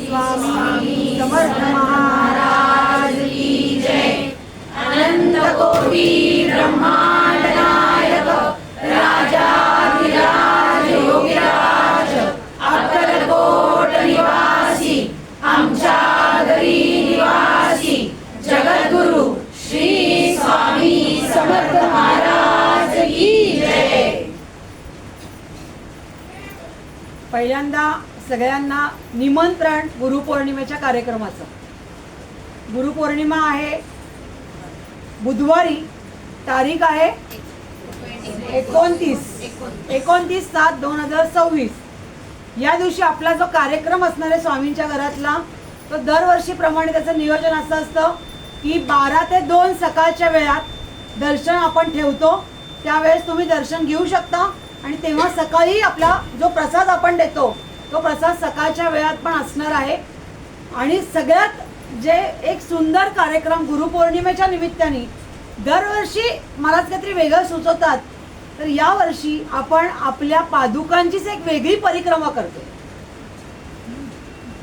स्वामी समर्थ महाराज की जय। अनंत कोटी ब्रह्मांड नायक राजाधिराज योगीराज अक्कलकोट निवासी आमच्या घरी निवासी जगद्गुरु श्री स्वामी समर्थ महाराज की जय। पहिल्यांदा सगळ्यांना निमंत्रण गुरुपौर्णिमेच्या कार्यक्रमाचं। गुरुपौर्णिमा आहे बुधवारी, तारीख आहे 29/7/2026। या दिवशी आपला जो कार्यक्रम असणार आहे स्वामींच्या घरातला, तो दरवर्षीप्रमाणे त्याचं नियोजन असं असतं की 12 ते 2 सकाळच्या वेळात दर्शन आपण ठेवतो। त्यावेळेस तुम्ही दर्शन घेऊ शकता आणि तेव्हा सकाळी आपला जो प्रसाद आपण देतो तो प्रसाद सकाळच्या वेळात पण असणार आहे। आणि सगळ्यात जे एक सुंदर कार्यक्रम गुरुपौर्णिमेच्या निमित्ताने दरवर्षी मलाच काहीतरी वेगळं सुचवतात, तर यावर्षी आपण आपल्या पादुकांचीच एक वेगळी परिक्रमा करतो।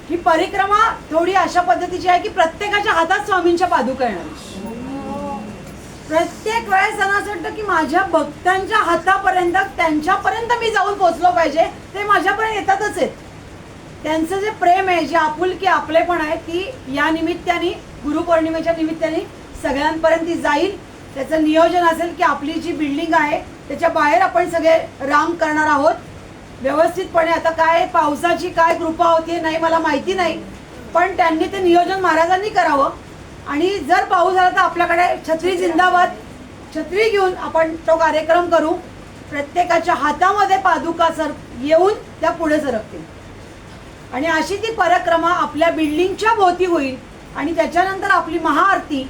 ही परिक्रमा थोडी अशा पद्धतीची आहे की प्रत्येकाच्या हातात स्वामींच्या पादुका येणार। प्रत्येक वेळेस असं वाटतं की माझ्या भक्तांच्या हातापर्यंत, त्यांच्यापर्यंत मी जाऊन पोहोचलो पाहिजे। ते माझ्यापर्यंत येतातच आहेत। त्यांचं जे प्रेम आहे, जे आपुलकी आपलेपण आहे, ती या निमित्ताने गुरुपौर्णिमेच्या निमित्ताने सगळ्यांपर्यंत ती जाईल। त्याचं नियोजन असेल की आपली जी बिल्डिंग आहे त्याच्या बाहेर आपण सगळे रांग करणार आहोत व्यवस्थितपणे। आता काय पावसाची काय कृपा होती नाही मला माहिती नाही, पण त्यांनी ते नियोजन महाराजांनी करावं। आणि जर पाऊस आला तर आपल्याकडे छत्री जिंदाबाद, छत्री घेऊन आपण तो कार्यक्रम करू। प्रत्येकाच्या हातामध्ये पादुका येऊन त्या पुढे सरकतील आणि अशी ती परिक्रमा आपल्या बिल्डिंगच्या भोवती होईल। आणि त्याच्यानंतर आपली महाआरती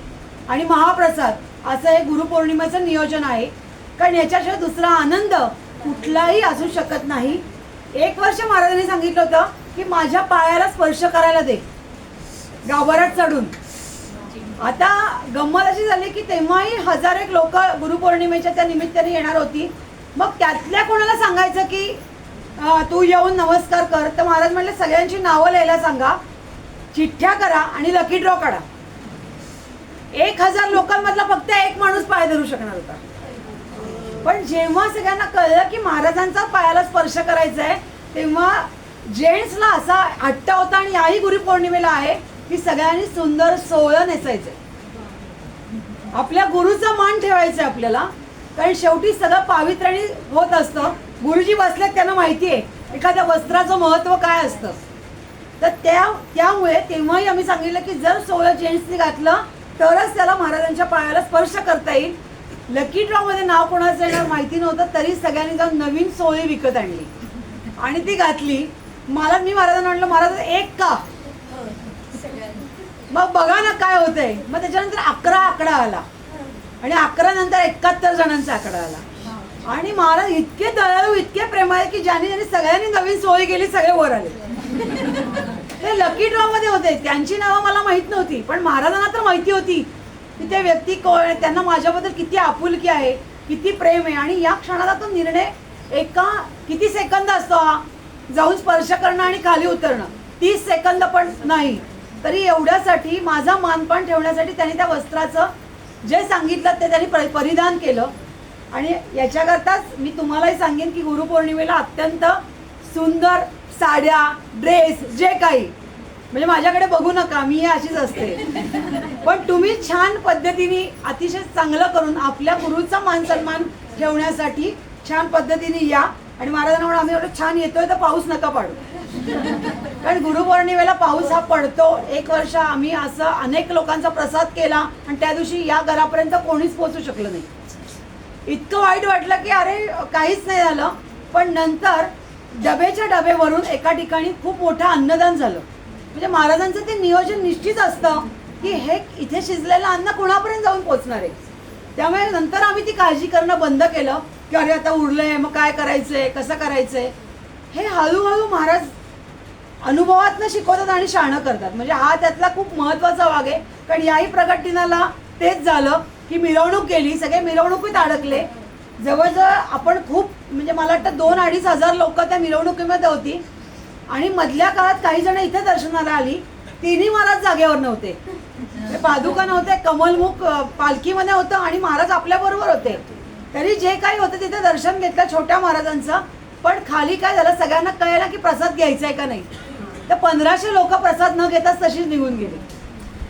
आणि महाप्रसाद असं हे गुरुपौर्णिमेचं नियोजन आहे। कारण याच्याशिवाय दुसरा आनंद कुठलाही असू शकत नाही। 1 वर्ष महाराजांनी सांगितलं होतं की माझ्या पायाला स्पर्श करायला दे गाभाऱ्यात चढून। आता गंमत अशी झाली की तेव्हाही 1000 लोक गुरुपौर्णिमेच्या त्या निमित्ताने येणार होती। मग त्यातल्या कोणाला सांगायचं की तू येऊन नमस्कार कर, तर महाराज म्हणले सगळ्यांची नावं लिहायला सांगा, चिठ्ठ्या करा आणि लकी ड्रॉ काढा। 1000 लोकांमधला फक्त एक माणूस पाय धरू शकणार होता। पण जेव्हा सगळ्यांना कळलं की महाराजांचा पायाला स्पर्श करायचा आहे, तेव्हा जेंट्सला असा हट्ट होता आणि याही गुरुपौर्णिमेला आहे की सगळ्यांनी सुंदर सोहळं नेसायचं, आपल्या गुरुचा मान ठेवायचा आपल्याला। कारण शेवटी सगळं पावित्र्याने होत असतं। गुरुजी बसलेत, त्यांना माहिती आहे एखाद्या वस्त्राचं महत्त्व काय असतं। तर त्यामुळे तेव्हाही आम्ही सांगितलं की जर सोहळं जेंट्सनी घातलं तरच त्याला महाराजांच्या पायाला स्पर्श करता येईल। लकी ड्रॉमध्ये नाव कोणाचं येणार माहिती नव्हतं, तरी सगळ्यांनी जाऊन नवीन सोहळी विकत आणली आणि ती घातली। मी महाराजांना म्हटलं महाराज एक का, मग बघा ना काय होतंय। मग त्याच्यानंतर 11 आकडा आला आणि 11 नंतर 71 जणांचा आकडा आला। आणि महाराज इतके दयाळू, इतके प्रेमाळे की ज्यांनी सगळ्यांनी नवीन सोय केली, सगळे वर आले। ते लकी ड्रॉ मध्ये होते, त्यांची नावं मला माहित नव्हती, पण महाराजांना तर माहिती होती की ते व्यक्ती कोण आहे, त्यांना माझ्याबद्दल किती आपुलकी आहे, किती प्रेम आहे। आणि या क्षणाला तो निर्णय किती सेकंद असतो हा, जाऊन स्पर्श करणं आणि खाली उतरणं, 30 सेकंद पण नाही। तरी एवढ्यासाठी माझा मानपान ठेवण्यासाठी त्यांनी त्या वस्त्राचं जे सांगितलं ते त्यांनी परिधान केलं। आणि याच्याकरताच मी तुम्हालाही सांगेन की गुरुपौर्णिमेला अत्यंत सुंदर साड्या, ड्रेस जे काही, म्हणजे माझ्याकडे बघू नका, मी अशीच असते, पण तुम्ही छान पद्धतीने अतिशय चांगलं करून आपल्या गुरुचा मान सन्मान ठेवण्यासाठी छान पद्धतीने या। आणि महाराजांना म्हणून आम्ही एवढं छान येतोय तर पाऊस नका पाडू, कारण गुरुपौर्णिमेला पाऊस हा पडतो। 1 वर्ष आम्ही असं अनेक लोकांचा प्रसाद केला आणि त्या दिवशी या घरापर्यंत कोणीच पोहोचू शकलं नाही। इतकं वाईट वाटलं की अरे काहीच नाही झालं। पण नंतर डबेच्या डबेवरून एका ठिकाणी खूप मोठं अन्नदान झालं। म्हणजे महाराजांचं ते नियोजन निश्चित असतं की हे इथे शिजलेलं अन्न कोणापर्यंत जाऊन पोचणार आहे। त्यामुळे नंतर आम्ही ती काळजी करणं बंद केलं की अरे आता उरलंय, मग काय करायचंय, कसं करायचंय। हे हळूहळू महाराज अनुभवातनं शिकवतात आणि शहाणं करतात। म्हणजे हा त्यातला खूप महत्त्वाचा भाग आहे। कारण याही प्रकटदिनाला तेच झालं की मिरवणूक गेली, सगळे मिरवणुकीत अडकले। जवळजवळ आपण खूप म्हणजे मला वाटतं 2-2.5 हजार लोक त्या मिरवणुकीमध्ये होती। आणि मधल्या काळात काही जण इथे दर्शनाला आली, तिन्ही महाराज जागेवर नव्हते, ते पादुका नव्हते, कमलमुख पालखीमध्ये होतं आणि महाराज आपल्याबरोबर होते. तरी जे काही होतं तिथे दर्शन घेतलं छोट्या महाराजांचं. पण खाली काय झालं, सगळ्यांना कळलं की प्रसाद घ्यायचा आहे का नाही. तर 1500 लोक प्रसाद न घेताच तशीच निघून गेले.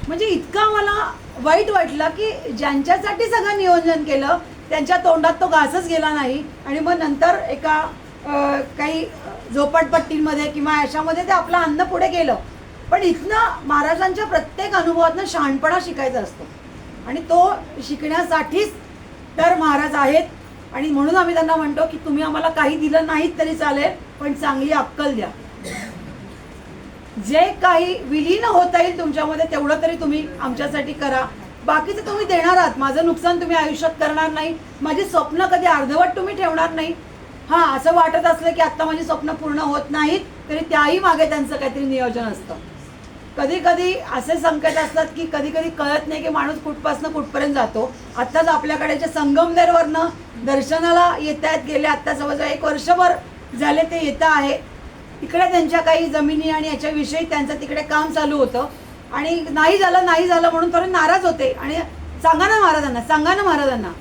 म्हणजे इतका मला वाईट वाटलं की ज्यांच्यासाठी सगळं नियोजन केलं त्यांच्या तोंडात तो घासच गेला नाही. आणि मग नंतर एका काही झोपडपट्टीमध्ये किंवा अशामध्ये ते आपलं अन्न पुढे गेलं. पण इथनं महाराजांच्या प्रत्येक अनुभवातनं शहाणपणा शिकायचा असतो आणि तो शिकण्यासाठीच तर महाराज आहेत. आणि म्हणून आम्ही त्यांना म्हणतो की तुम्ही आम्हाला काही दिलं नाहीत तरी चालेल, पण चांगली अक्कल द्या. जे काही विलीन होता येईल तुमच्यामध्ये तेवढं तरी तुम्ही आमच्यासाठी करा. बाकीचं तुम्ही देणार आहात, माझं नुकसान तुम्ही आयुष्यात करणार नाही, माझी स्वप्न कधी अर्धवट तुम्ही ठेवणार नाही. हां, असं वाटत असलं की आत्ता माझी स्वप्न पूर्ण होत नाहीत तरी त्याही मागे त्यांचं काहीतरी नियोजन असतं. कधी कधी असे संकेत असतात की कधी कधी कळत नाही की माणूस कुठपासून कुठपर्यंत जातो. आत्ताच आपल्याकडे जे संगमनेरवरनं दर्शनाला येत आहेत, गेले आत्ता जवळजवळ 1 वर्षभर झाले ते येतं आहे. तिकडे त्यांच्या काही जमिनी आणि याच्याविषयी त्यांचं तिकडे काम चालू होतं आणि नाही झालं म्हणून थोडे नाराज होते. आणि सांगा ना महाराजांना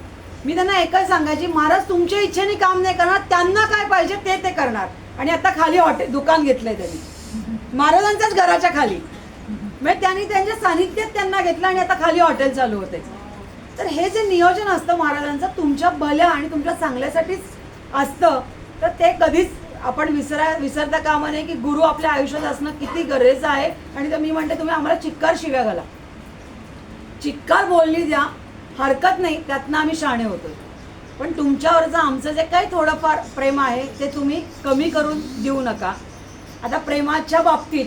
मी त्यांना एकच सांगायची, महाराज तुमच्या इच्छेने काम नाही करणार, त्यांना काय पाहिजे ते करणार. आणि आता खाली दुकान घेतलंय त्यांनी महाराजांच्याच घराच्या खाली, म्हणजे त्यांनी त्यांच्या सानिध्यात त्यांना घेतलं आणि आता खाली हॉटेल चालू होते. तर हे जे नियोजन असतं महाराजांचं तुमच्या भल्या आणि तुमच्या चांगल्यासाठीच असतं. तर ते कधीच आपण विसरता कामा नये की गुरु आपल्या आयुष्यात असणं किती गरजेचं आहे. आणि तर मी म्हणते तुम्ही आम्हाला चिक्कार शिव्या घाला, चिक्कार बोलली द्या, हरकत नाही, त्यातनं आम्ही शहाणे होतो. पण तुमच्यावरचं आमचं जे काही थोडंफार प्रेम आहे ते तुम्ही कमी करून देऊ नका. आता प्रेमाच्या बाबतीत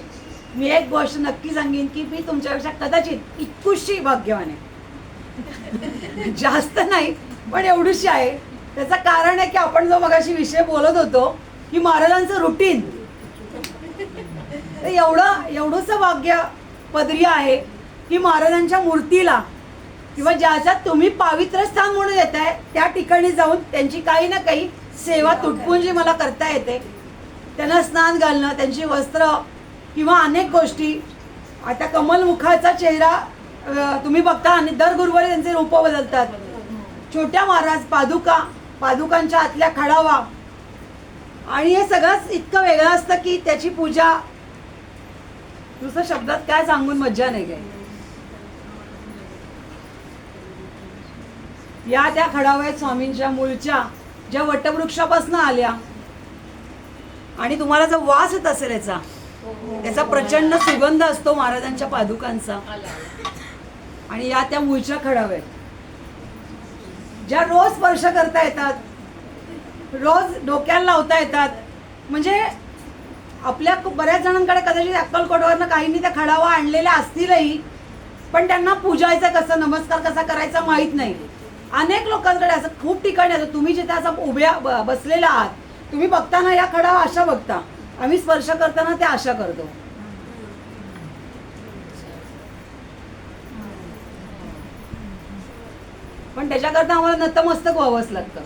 मी एक गोष्ट नक्की सांगेन की मी तुमच्यापेक्षा कदाचित इतकुशी भाग्यवान आहे, जास्त नाही पण एवढीशी आहे. त्याचं कारण आहे की आपण जो मगाशी विषय बोलत होतो की महाराजांचं रुटीन, एवढंसं भाग्य पदरी आहे की महाराजांच्या मूर्तीला किंवा ज्याच्यात तुम्ही पावित्र्य स्थान म्हणून येत आहे त्या ठिकाणी जाऊन त्यांची काही ना काही सेवा तुटपुंजी मला करता येते. त्यांना स्नान घालणं, त्यांची वस्त्र किंवा अनेक गोष्टी. आता कमलमुखाचा चेहरा तुम्ही बघता आणि दर गुरुवारी त्यांचे रूप बदलतात. छोट्या महाराज पादुकांच्या आतल्या खडावा आणि हे सगळंच इतकं वेगळं असतं की त्याची पूजा दुसऱ्या शब्दात काय सांगून मज्जा नाही काय. या त्या खडाव्यात स्वामींच्या मूळच्या ज्या वटवृक्षापासून आल्या आणि तुम्हाला जो वास येत असेल याचा प्रचंड सुगंध असतो महाराजांच्या पादुकांचा. आणि या त्या मूळच्या खडाव्यात ज्या रोज स्पर्श करता येतात, रोज डोक्याला लावता येतात. म्हणजे आपल्या बऱ्याच जणांकडे कदाचित अक्कलकोटवरनं काहींनी त्या खडावा आणलेल्या असतीलही, पण त्यांना पूजायचं कसं, नमस्कार कसा करायचा माहीत नाही. अनेक लोकांकडे असं खूप ठिकाणी असं तुम्ही जिथे असं उभ्या बसलेला आहात, तुम्ही बघताना या खडावा अशा बघता, आम्ही स्पर्श करताना ते अशा करतो. पण त्याच्याकरता आम्हाला नतमस्तक व्हावंच लागतं,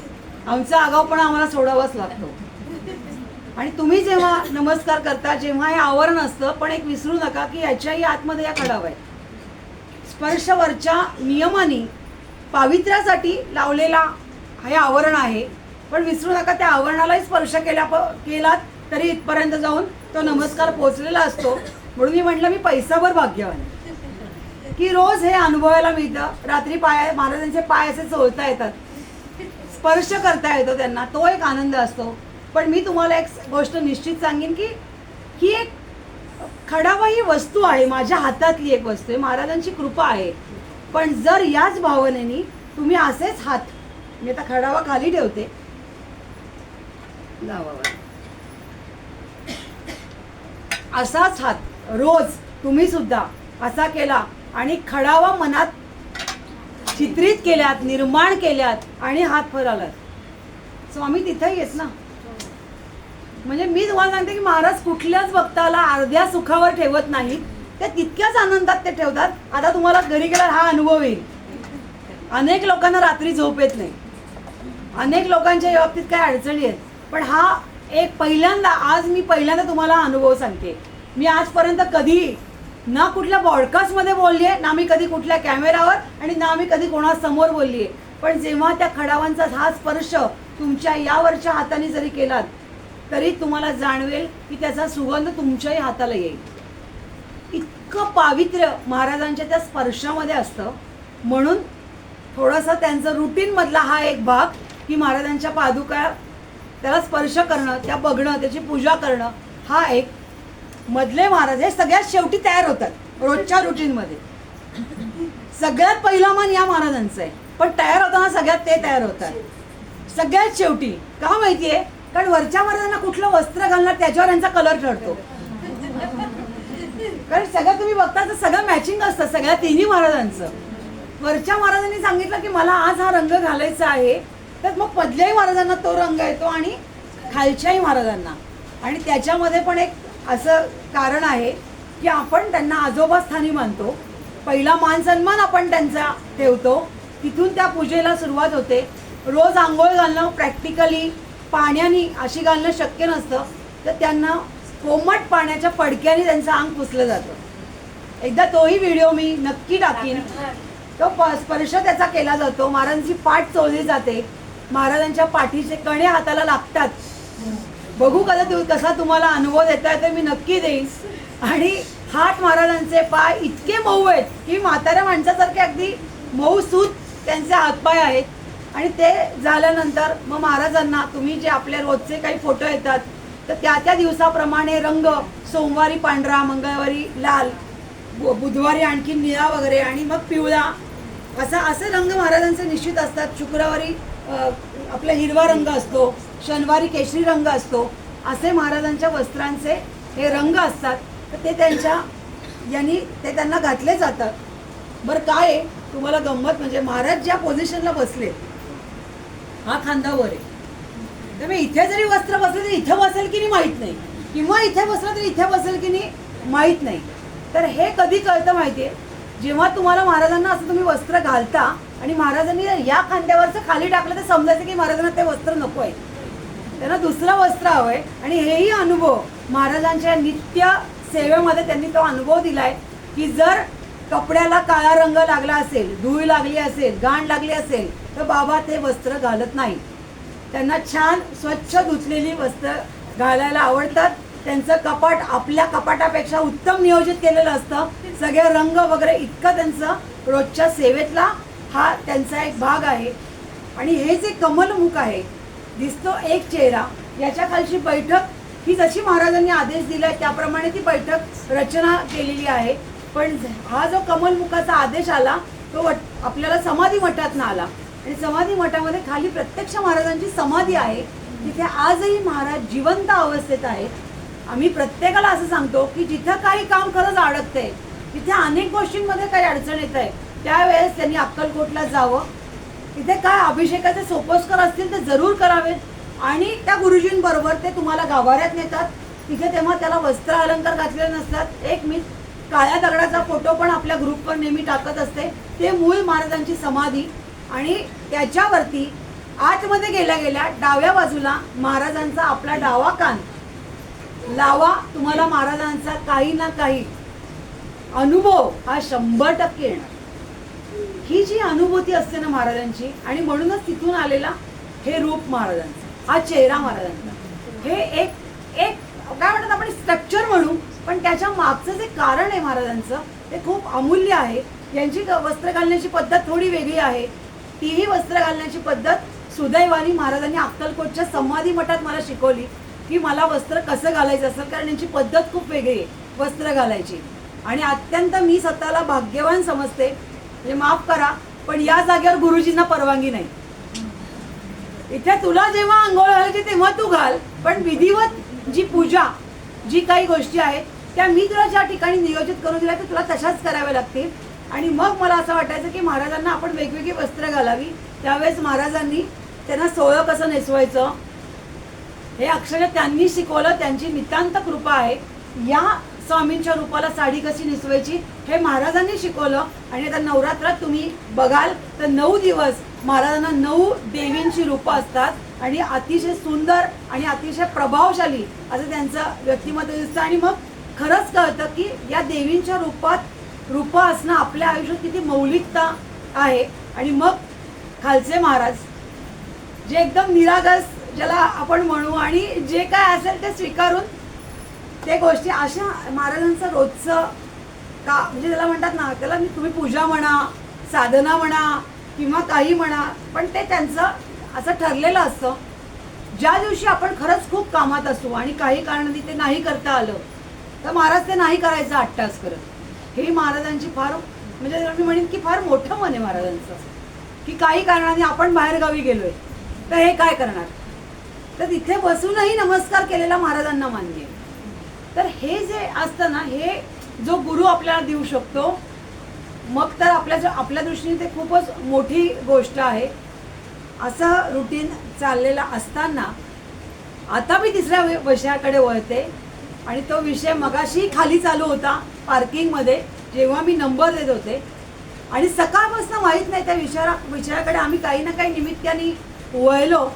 आमचा आगाऊपणा आम्हाला सोडावाच लागतो. आणि तुम्ही जेव्हा नमस्कार करता, जेव्हा हे आवरण असतं, पण एक विसरू नका की याच्याही आतमध्ये या खडावा आहे. स्पर्शवरच्या नियमाने पावित्र्यासाठी लावलेला हे आवरण आहे. पण विसरू नका त्या आवरणालाही स्पर्श केलात तरी इथपर्यंत जाऊन तो नमस्कार पोचलेला असतो. म्हणून मी म्हटलं मी पैसाभर भाग्यवान की रोज हे अनुभवायला मिळतं. रात्री महाराजांचे पाय असे चोळता येतात, स्पर्श करता येतो त्यांना, तो एक आनंद असतो. पण मी तुम्हाला एक गोष्ट निश्चित सांगेन की ही एक खडावा ही वस्तू आहे, माझ्या हातातली एक वस्तू आहे, महाराजांची कृपा आहे. पण जर याच भावनेने तुम्ही असेच हात, मी आता खडावा खाली ठेवते, असाच हात रोज तुम्ही सुद्धा असा केला आणि खडावा मनात चित्रित केल्यात, निर्माण केल्यात आणि हात फरालात, स्वामी तिथेही येत ना. म्हणजे मी तुम्हाला सांगते की महाराज कुठल्याच भक्ताला अर्ध्या सुखावर ठेवत नाहीत, ते तितक्याच आनंदात ते ठेवतात. आता तुम्हाला घरी गेल्यावर हा अनुभव येईल. अनेक लोकांना रात्री झोप येत नाही, अनेक लोकांच्या बाबतीत काय अडचणी आहेत, पण हा एक पहिल्यांदा आज मी पहिल्यांदा तुम्हाला अनुभव सांगते. मी आजपर्यंत कधी ना कुठल्या पॉडकास्टमध्ये बोलली आहे, ना मी कधी कुठल्या कॅमेरावर आणि ना मी कधी कोणासमोर बोलली आहे. पण जेव्हा त्या खडावांचा हा स्पर्श तुमच्या यावरच्या हाताने जरी केलात तरी तुम्हाला जाणवेल की त्याचा सुगंध तुमच्याही हाताला येईल. इतकं पावित्र्य महाराजांच्या त्या स्पर्शामध्ये असतं. म्हणून थोडासा त्यांचं रुटीनमधला हा एक भाग की महाराजांच्या पादुका त्याला स्पर्श करणं, त्या बघणं, त्याची पूजा करणं, हा एक. मधले महाराज हे सगळ्यात शेवटी तयार होतात रोजच्या रुटीनमध्ये. सगळ्यात पहिला मान या महाराजांचं आहे, पण तयार होताना सगळ्यात ते तयार होतात सगळ्यात शेवटी. का माहितीये? कारण वरच्या महाराजांना कुठलं वस्त्र घालणार त्याच्यावर यांचा कलर ठरतो. कारण सगळं तुम्ही बघता तर सगळं मॅचिंग असतं सगळ्या तिन्ही महाराजांचं. वरच्या महाराजांनी सांगितलं की मला आज हा रंग घालायचा आहे, तर मग मधल्याही महाराजांना तो रंग येतो आणि खालच्याही महाराजांना. आणि त्याच्यामध्ये पण एक असं कारण आहे की आपण त्यांना आजोबा स्थानी मानतो. पहिला मान सन्मान आपण त्यांचा ठेवतो, तिथून त्या पूजेला सुरुवात होते. रोज आंघोळ घालणं प्रॅक्टिकली पाण्याने अशी घालणं शक्य नसतं, तर त्यांना कोमट पाण्याच्या पडक्याने त्यांचं अंग पुसलं जातं. एकदा तोही व्हिडिओ मी नक्की टाकीन. तो स्पर्श त्याचा केला जातो. महाराजांची पाठ चोळली जाते, महाराजांच्या पाठीचे कणे हाताला लागतात. बघू कसा तुम्हाला अनुभव देता येतो मी नक्की देईन. आणि हात महाराजांचे पाय इतके मऊ आहेत की म्हाताऱ्या माणसासारखे अगदी मऊ सूत त्यांचे हातपाय आहेत. आणि ते झाल्यानंतर मग महाराजांना तुम्ही जे आपले रोजचे काही फोटो येतात तर त्या दिवसाप्रमाणे रंग, सोमवारी पांढरा, मंगळवारी लाल, बुधवारी आणखी निळा वगैरे आणि मग पिवळा असे रंग महाराजांचे निश्चित असतात. शुक्रवारी आपला हिरवा रंग असतो, शनिवारी केशरी रंग असतो. असे महाराजांच्या वस्त्रांचे हे रंग असतात. तर ते ते त्यांना घातले जातात. बरं काय आहे तुम्हाला गंमत म्हणजे महाराज ज्या पोझिशनला बसले हा खांदावर आहे, त्यामुळे इथे जरी वस्त्र बसलं तरी इथे बसेल की नाही माहीत नाही, किंवा इथे बसलं तरी इथे बसेल की नाही माहीत नाही. तर हे कधी कळतं माहिती आहे? जेव्हा तुम्हाला महाराजांना असं तुम्ही वस्त्र घालता आणि महाराजांनी या खांद्यावरचं खाली टाकलं तर समजायचं की महाराजांना ते वस्त्र नको आहे, त्यांना दुसरं वस्त्र हवं आहे. आणि हेही अनुभव महाराजांच्या नित्य सेवेमध्ये त्यांनी तो अनुभव दिलाय की जर कपड्याला काळा रंग लागला असेल, धूळ लागली असेल, गाण लागली असेल तर बाबा ते वस्त्र घालत नाही. त्यांना छान स्वच्छ धुतलेली वस्त्र घालायला आवडतात. त्यांचं कपाट आपल्या कपाटापेक्षा उत्तम नियोजित केलेलं असतं. सगळे रंग वगैरे इतकं त्यांचं रोजच्या सेवेतला हा त्यांचा एक भाग आहे. आणि हे जे कमलमुख आहे, दिसतो एक चेहरा, याच्या खालची बैठक ही जशी महाराजांनी आदेश दिलाय त्याप्रमाणे ती बैठक रचना केलेली आहे. पण हा जो कमलमुखाचा आदेश आला तो आपल्याला समाधी मठातनं आला. आणि समाधी मठामध्ये खाली प्रत्यक्ष महाराजांची समाधी आहे. तिथे आजही महाराज जिवंत अवस्थेत आहेत. आम्ही प्रत्येकाला असं सांगतो की जिथं काही काम खरंच अडकतंय, तिथे अनेक गोष्टींमध्ये काही अडचण येत आहे, त्यावेळेस त्यांनी अक्कलकोटला जावं. तिथे काय अभिषेकाचे सोपस्कर असतील ते जरूर करावेत. आणि त्या गुरुजींबरोबर ते तुम्हाला गाभाऱ्यात नेतात. तिथे तेव्हा त्याला वस्त्र अलंकार घातलेले नसतात. एक मी काळ्या दगडाचा फोटो पण आपल्या ग्रुपवर नेहमी टाकत असते. ते मूळ महाराजांची समाधी. आणि त्याच्यावरती आतमध्ये गेल्या डाव्या बाजूला महाराजांचा आपला डावा कान लावा. तुम्हाला महाराजांचा काही ना काही अनुभव हा 100% येणार. ही जी अनुभूती असते ना महाराजांची, आणि म्हणूनच तिथून आलेला हे रूप महाराजांचं, हा चेहरा महाराजांचा, हे एक काय म्हणतात आपण स्ट्रक्चर म्हणू, पण त्याच्या मागचं जे कारण आहे महाराजांचं ते खूप अमूल्य आहे. यांची वस्त्र घालण्याची पद्धत थोडी वेगळी आहे. तीही वस्त्र घालण्याची पद्धत सुदैवानी महाराजांनी अक्कलकोटच्या समाधी मठात मला शिकवली की मला वस्त्र कसं घालायचं असेल, कारण यांची पद्धत खूप वेगळी आहे वस्त्र घालायची. आणि अत्यंत मी स्वतःला भाग्यवान समजते, म्हणजे माफ करा पण या जागेवर गुरुजींना परवानगी नाही. इथे तुला जेव्हा आंघोळ घालायची तेव्हा तू घाल, पण विधिवत जी पूजा जी काही गोष्टी आहेत त्या मी तुला ज्या ठिकाणी नियोजित करून दिल्या तर तुला तशाच कराव्या लागतील. आणि मग मला असं वाटायचं की महाराजांना आपण वेगवेगळी वस्त्र घालावी. त्यावेळेस महाराजांनी त्यांना सोळं कसं नेसवायचं हे अक्षरशः त्यांनी शिकवलं. त्यांची नितांत कृपा आहे. या स्वामींच्या रूपाला साडी कशी नेसवायची हे महाराजांनी शिकवलं. आणि आता नवरात्रात तुम्ही बघाल तर 9 दिवस महाराजांना 9 देवींची रूपं असतात. आणि अतिशय सुंदर आणि अतिशय प्रभावशाली असं त्यांचं व्यक्तिमत्व दिसतं. आणि मग खरंच कळतं की या देवींच्या रूप असणं आपल्या आयुष्यात किती मौलिकता आहे. आणि मग खालचे महाराज जे एकदम निरागस ज्याला आपण म्हणू आणि जे काय असेल ते स्वीकारून ते गोष्टी, अशा महाराजांचं रोजचं का म्हणजे त्याला म्हणतात ना, त्याला तुम्ही पूजा म्हणा, साधना म्हणा किंवा काही म्हणा, पण ते त्यांचं असं ठरलेलं असतं. ज्या दिवशी आपण खरंच खूप कामात असू आणि काही कारणाने ते नाही करता आलं तर महाराज ते नाही करायचं अट्टास करत. ही महाराजांची फार म्हणजे मी म्हणेन की फार मोठं मन आहे महाराजांचं, की काही कारणाने आपण बाहेरगावी गेलोय तर हे काय करणार, तर तिथे बसूनही नमस्कार केलेला महाराजांना मान्य आहे. तर हे जे असतं ना, हे जो गुरु आपल्याला देऊ शकतो, मग तर आपल्या दृष्टीने ते खूपच मोठी गोष्ट आहे. असं रुटीन चाललेलं असताना आता मी तिसऱ्या विषयाकडे वळते. आणि तो विषय मगाशी खाली चालू होता पार्किंगमध्ये जेव्हा मी नंबर देत होते. आणि सकाळपासून माहीत नाही त्या विषयाकडे आम्ही काही ना काही निमित्ताने वळलो.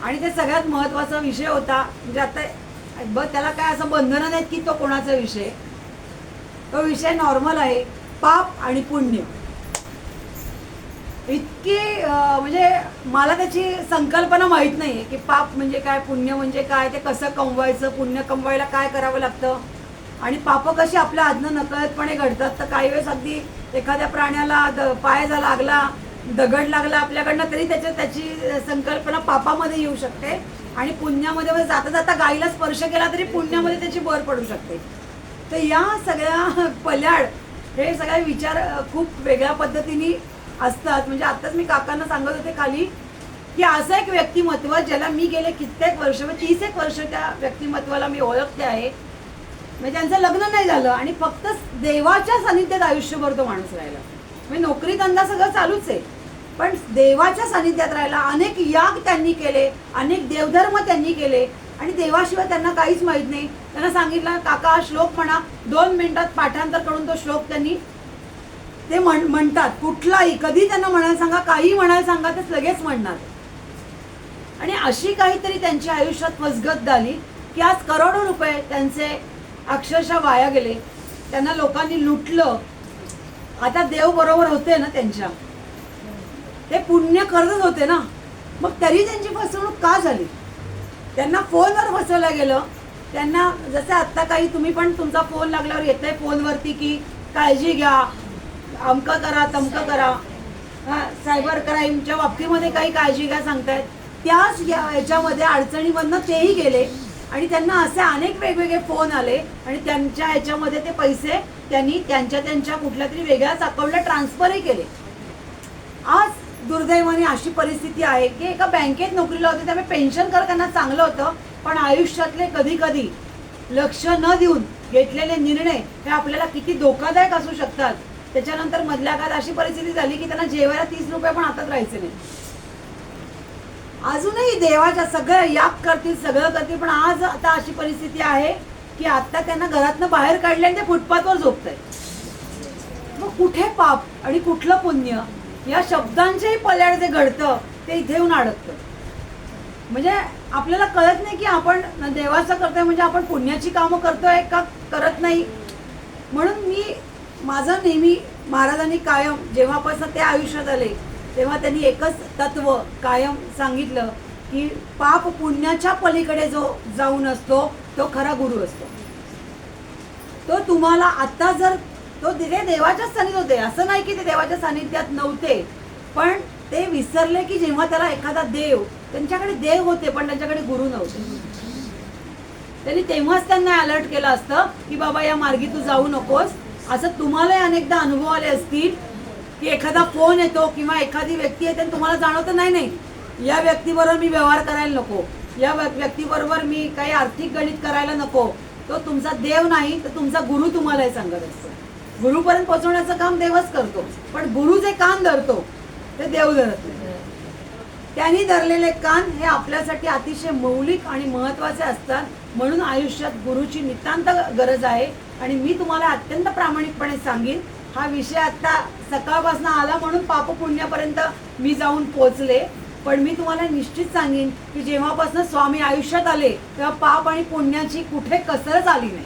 आणि ते सगळ्यात महत्त्वाचा विषय होता. म्हणजे आता त्याला काय असं बंधनं नाहीत की तो कोणाचा विषय. तो विषय नॉर्मल आहे, पाप आणि पुण्य. इतकी म्हणजे मला त्याची संकल्पना माहीत नाही आहे की पाप म्हणजे काय, पुण्य म्हणजे काय, ते कसं कमवायचं, पुण्य कमवायला काय करावं लागतं, आणि पापं कशी आपल्या आजनं नकळतपणे घडतात. तर काही वेळेस अगदी एखाद्या प्राण्याला पाय लागला, दगड लागला आपल्याकडनं, तरी त्याची संकल्पना पापामध्ये येऊ शकते. आणि पुण्यामध्ये जाता जाता गाईला स्पर्श केला तरी पुण्यामध्ये त्याची भर पडू शकते. तर या सगळ्या पल्याड हे सगळे विचार खूप वेगळ्या पद्धतीने असतात. म्हणजे आत्ताच मी काकांना सांगत होते खाली की असं एक व्यक्तिमत्व ज्याला मी गेले कित्येक वर्ष, 30 वर्ष त्या व्यक्तिमत्वाला मी ओळखते आहे. म्हणजे त्यांचं लग्न नाही झालं आणि फक्त देवाच्या सानिध्यात आयुष्यभर तो माणूस राहिला. म्हणजे नोकरी धंदा सगळं चालूच आहे, पण देवाच्या सानिध्यात राहिला. अनेक याग त्यांनी केले, अनेक देवधर्म त्यांनी केले आणि देवाशिवाय त्यांना काहीच माहीत नाही. त्यांना सांगितलं काका हा श्लोक म्हणा, 2 मिनिटात पाठांतर करून तो श्लोक त्यांनी ते म्हणतात. कुठलाही कधी त्यांना म्हणायला सांगा, काही म्हणायला सांगा ते लगेच म्हणणार. आणि अशी काहीतरी त्यांच्या आयुष्यात फसगत झाली की आज करोडो रुपये त्यांचे अक्षरशः वाया गेले. त्यांना लोकांनी लुटलं. आता देव बरोबर होते ना त्यांच्या, ते पुण्य करतच होते ना, मग तरी त्यांची फसवणूक का झाली. त्यांना फोनवर फसवलं गेलं. त्यांना जसं आत्ता काही तुम्ही पण तुमचा फोन लागल्यावर येतंय फोनवरती की काळजी घ्या, अमकं करा तमकं करा, सायबर क्राईमच्या बाबतीमध्ये काही काळजी घ्या सांगतायत. त्याच ह्याच्यामध्ये अडचणीमधनं तेही गेले आणि त्यांना असे अनेक वेगवेगळे फोन आले आणि त्यांच्या ह्याच्यामध्ये ते पैसे त्यांनी त्यांच्या कुठल्या तरी वेगळ्याच अकाउंटला ट्रान्सफरही केले. आज दुर्दैवाने अशी परिस्थिती आहे की एका बँकेत नोकरीला होते, त्यामुळे पेन्शन करताना चांगलं होतं, पण आयुष्यातले कधी लक्ष न देऊन घेतलेले निर्णय हे आपल्याला किती धोकादायक असू शकतात. त्याच्यानंतर मधल्या काळात अशी परिस्थिती झाली की त्यांना जेवायला 30 रुपये पण हातात राहायचे नाही. अजूनही देवाच्या सगळं याग करतील, सगळं करतील, पण आज आता अशी परिस्थिती आहे की आता त्यांना घरातनं बाहेर काढले आणि ते फुटपाथवर झोपत आहेत. मग कुठे पाप आणि कुठलं पुण्य या शब्दांचेही पल्याड जे घडतं ते इथे येऊन अडकतं. म्हणजे आपल्याला कळत नाही की आपण देवाचं करतोय म्हणजे आपण पुण्याची कामं करतोय का करत नाही. म्हणून माझं नेहमी महाराजांनी कायम जेव्हापासून ते आयुष्यात आले तेव्हा त्यांनी एकच तत्व कायम सांगितलं की पाप पुण्याच्या पलीकडे जो जाऊन असतो तो खरा गुरु असतो. तो तुम्हाला आता जर तो ते देवाच्याच सानिध्यात होते, असं नाही की ते देवाच्या सानिध्यात नव्हते, पण ते विसरले की जेव्हा त्याला एखादा देव, त्यांच्याकडे देव होते पण त्यांच्याकडे गुरु नव्हते. त्यांनी तेव्हाच त्यांना अलर्ट केलं असतं की बाबा या मार्गी तू जाऊ नकोस. असं तुम्हालाही अनेकदा अनुभव आले असतील की एखादा फोन येतो किंवा एखादी व्यक्ती येते आणि तुम्हाला जाणवतं नाही या व्यक्तीबरोबर मी व्यवहार करायला नको, या व्यक्तीबरोबर मी काही आर्थिक गणित करायला नको. तो तुमचा देव नाही तर तुमचा गुरु तुम्हालाही सांगत असतो. गुरुपर्यंत पोहोचवण्याचं काम देवच करतो, पण गुरु जे कान धरतो ते देव धरत नाही. त्यांनी धरलेले कान हे आपल्यासाठी अतिशय मौलिक आणि महत्त्वाचे असतात. म्हणून आयुष्यात गुरुची नितांत गरज आहे. आणि मी तुम्हाला अत्यंत प्रामाणिकपणे सांगेन, हा विषय आता सकाळपासून आला म्हणून पाप पुण्यापर्यंत मी जाऊन पोचले, पण मी तुम्हाला निश्चित सांगेन की जेव्हापासून स्वामी आयुष्यात आले तेव्हा पाप आणि पुण्याची कुठे कसरच आली नाही.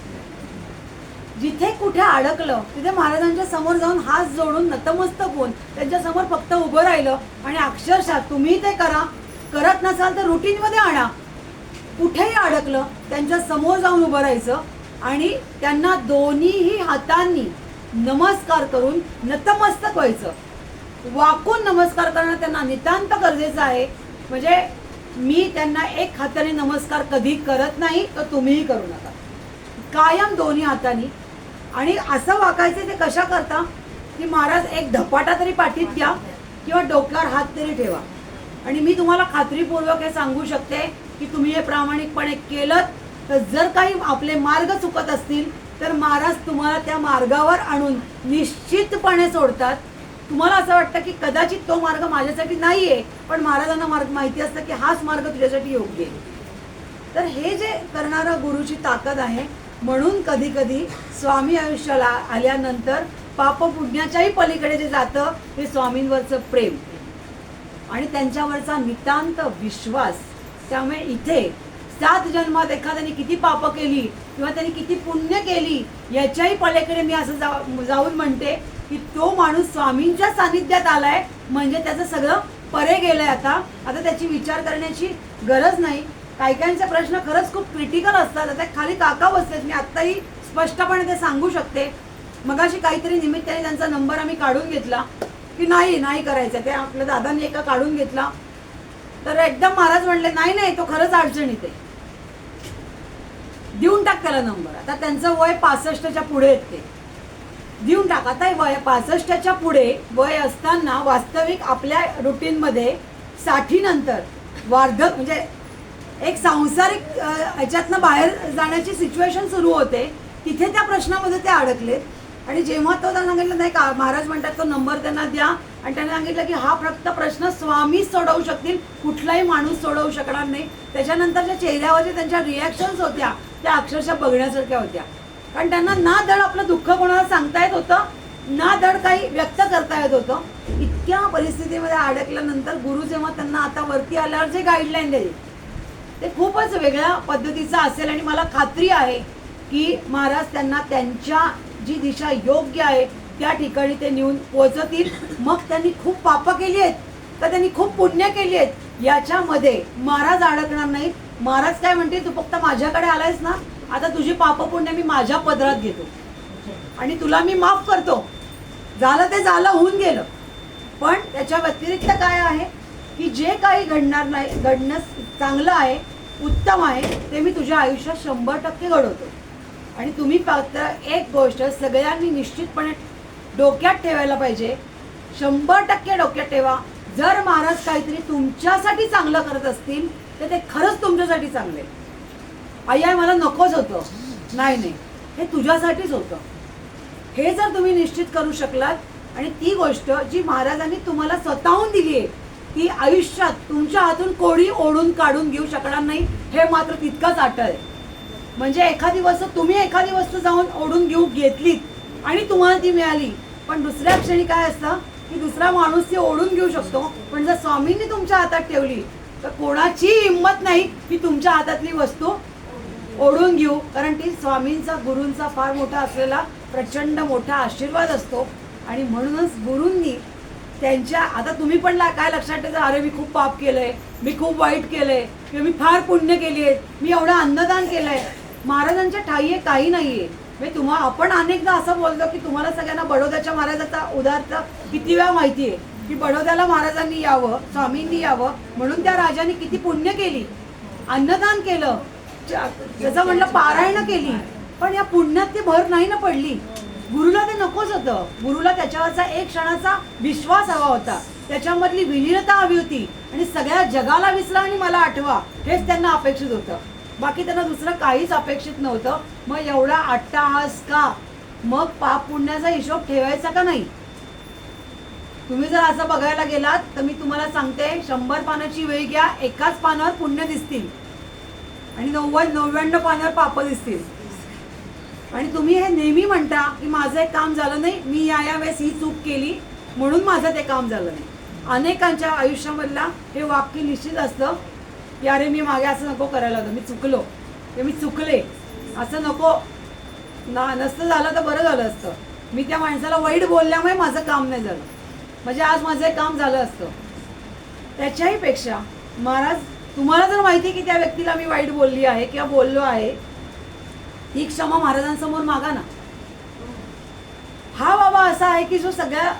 जिथे कुठे अडकलं तिथे महाराजांच्या समोर जाऊन हात जोडून नतमस्तक होऊन त्यांच्या समोर फक्त उभं राहिलं आणि अक्षरशः तुम्ही ते करा, करत नसाल तर रुटीनमध्ये आणा. कुठेही अडकलं त्यांच्या समोर जाऊन उभं राहायचं आणि त्यांना दोन्हीही हातांनी नमस्कार करून नतमस्तक व्हायचं. वाकून नमस्कार करणं त्यांना नितांत गरजेचं आहे. म्हणजे मी त्यांना एक हाताने नमस्कार कधी करत नाही, तर तुम्हीही करू नका. कायम दोन्ही हातांनी. आणि असं वाकायचं ते कशा करता की महाराज एक धपाटा तरी पाठीत घ्या किंवा डोक्यावर हात तरी ठेवा. आणि मी तुम्हाला खात्रीपूर्वक हे सांगू शकते की तुम्ही हे प्रामाणिकपणे केलं तर जर काही आपले मार्ग चुकत असतील तर महाराज तुम्हाला त्या मार्गावर आणून निश्चितपणे सोडतात. तुम्हाला असं वाटतं की कदाचित तो मार्ग माझ्यासाठी नाही आहे, पण महाराजांना मार्ग माहिती असतं की हाच मार्ग तुझ्यासाठी योग्य आहे. तर हे जे करणारं गुरुची ताकद आहे. म्हणून कधी कधी स्वामी आयुष्याला आल्यानंतर पाप पुण्याच्याही पलीकडे जे जातं हे स्वामींवरचं प्रेम आणि त्यांच्यावरचा नितांत विश्वास. त्यामुळे इथे 7 जन्मात एखाद्याने किती पाप केली किंवा त्यांनी किती पुण्य केली याच्याही पलीकडे मी असं जाऊन म्हणते की तो माणूस स्वामींच्या सानिध्यात आलाय म्हणजे त्याचं सगळं परे गेलंय. आता त्याची विचार करण्याची गरज नाही. काही काहींचे प्रश्न खरंच खूप क्रिटिकल असतात. आता खाली काका बसलेत, मी आत्ताही स्पष्टपणे ते सांगू शकते. मगाशी काहीतरी निमित्ताने त्यांचा नंबर आम्ही काढून घेतला की नाही करायचं ते. आपल्या दादांनी एका काढून घेतला तर एकदम महाराज म्हणले नाही तो खरंच अडचणीत आहे, देऊन टाक त्याला नंबर. आता त्यांचं वय 65च्या पुढे आहेत, ते देऊन टाक. आता वय 65च्या पुढे वय असताना वास्तविक आपल्या रुटीनमध्ये 60 नंतर वार्धक म्हणजे एक सांसारिक ह्याच्यातनं बाहेर जाण्याची सिच्युएशन सुरू होते. तिथे त्या प्रश्नामध्ये ते अडकलेत. आणि जेव्हा तो त्यांना सांगितलं नाही का महाराज म्हणतात तो नंबर त्यांना द्या आणि त्यांना सांगितलं की हा फक्त प्रश्न स्वामीच सोडवू शकतील, कुठलाही माणूस सोडवू शकणार नाही. त्याच्यानंतरच्या चेहऱ्यावरच्या त्यांच्या रिॲक्शन्स होत्या त्या अक्षरशः बघण्यासारख्या होत्या. कारण त्यांना ना धड आपलं दुःख कोणाला सांगता येत होतं, ना धड काही व्यक्त करता येत होतं. इतक्या परिस्थितीमध्ये अडकल्यानंतर गुरु जेव्हा त्यांना आता वरती आल्यावर जे गाईडलाईन देईल ते खूपच वेगळ्या पद्धतीचं असेल. आणि मला खात्री आहे की महाराज त्यांना त्यांच्या जी दिशा योग्य आहे त्या ठिकाणी ते नेऊन पोहोचतील. मग त्यांनी खूप पापं केली आहेत का त्यांनी खूप पुण्य केली आहेत याच्यामध्ये महाराज अडकणार नाहीत. महाराज काय म्हणते, तू फक्त माझ्याकडे आलायस ना, आता तुझी पाप पुण्य मी माझ्या पदरात घेतो आणि तुला मी माफ करतो. झालं ते झालं, होऊन गेलं. पण त्याच्या व्यतिरिक्त काय आहे की जे काही घडणार नाही, घडणं चांगलं आहे, उत्तम आहे, ते मी तुझ्या आयुष्यात 100% घडवतो. आणि तुम्ही फक्त एक गोष्ट सगळ्यांनी निश्चितपणे डोक्यात ठेवायला पाहिजे, 100% डोक्यात ठेवा. जर महाराज काहीतरी तुमच्यासाठी चांगलं करत असतील तर ते खरंच तुमच्यासाठी चांगले. आई मला नकोच होतं, नाही हे तुझ्यासाठीच होतं. हे जर तुम्ही निश्चित करू शकलात आणि ती गोष्ट जी महाराजांनी तुम्हाला स्वतःहून दिली आहे ती आयुष्यात तुमच्या हातून कोणी ओढून काढून घेऊ शकणार नाही, हे मात्र तितकंच अटळ आहे. म्हणजे एखादी वस्तू जाऊन ओढून घेतलीत आणि तुम्हाला ती मिळाली, पण दुसऱ्या क्षणी काय असतं की दुसरा माणूस ती ओढून घेऊ शकतो. पण जर स्वामींनी तुमच्या हातात ठेवली तर कोणाची हिंमत नाही की तुमच्या हातातली वस्तू ओढून घेऊ. कारण ती स्वामींचा गुरूंचा फार मोठा असलेला प्रचंड मोठा आशीर्वाद असतो. आणि म्हणूनच गुरूंनी त्यांच्या, आता तुम्ही पण काय लक्षात ठेवा, अरे मी खूप पाप केलंय, मी खूप वाईट केलंय, किंवा मी फार पुण्य केली आहे, मी एवढं अन्नदान केलंय. महाराजांच्या ठाई काही नाहीये. म्हणजे आपण अनेकदा असं बोलतो की तुम्हाला सगळ्यांना बडोद्याच्या महाराजाचा उदाहरण किती वेळा माहिती आहे की बडोद्याला महाराजांनी यावं, स्वामींनी यावं म्हणून त्या राजाने किती पुण्य केली, अन्नदान केलं, त्याचं म्हणलं पारायण केली. पण या पुण्यात ती भर नाही ना पडली. गुरुला ते नकोच होतं. गुरुला त्याच्यावरचा एक क्षणाचा विश्वास हवा होता, त्याच्यामधली विलीनता हवी होती आणि सगळ्या जगाला विसरा आणि मला आठवा, हेच त्यांना अपेक्षित होतं. बाकी त्यांना दुसरं काहीच अपेक्षित नव्हतं. मग एवढा अट्टाहास का? मग पाप पुण्याचा हिशोब ठेवायचा का नाही? तुम्ही जर असं बघायला गेलात तर मी तुम्हाला सांगते, 100 पानाची वेळ घ्या, एकाच पानावर पुण्य दिसतील आणि 99 पानावर पाप दिसतील. आणि तुम्ही हे नेहमी म्हणता की माझं एक काम झालं नाही, मी या वेळेस ही चूक केली म्हणून माझं ते काम झालं नाही. अनेकांच्या आयुष्यामधला हे वाक्य निश्चित असतं की अरे मी मागे असं नको करायला होतं, मी चुकलो, ते मी चुकले, असं नको नसतं झालं तर बरं झालं असतं. मी त्या माणसाला वाईट बोलल्यामुळे माझं काम नाही झालं, म्हणजे आज माझं एक काम झालं असतं. त्याच्याही पेक्षा महाराज, तुम्हाला जर माहिती आहे की त्या व्यक्तीला मी वाईट बोलली आहे किंवा बोललो आहे, ही क्षमा महाराजांसमोर मागा ना. हा बाबा असा आहे की जो सगळ्या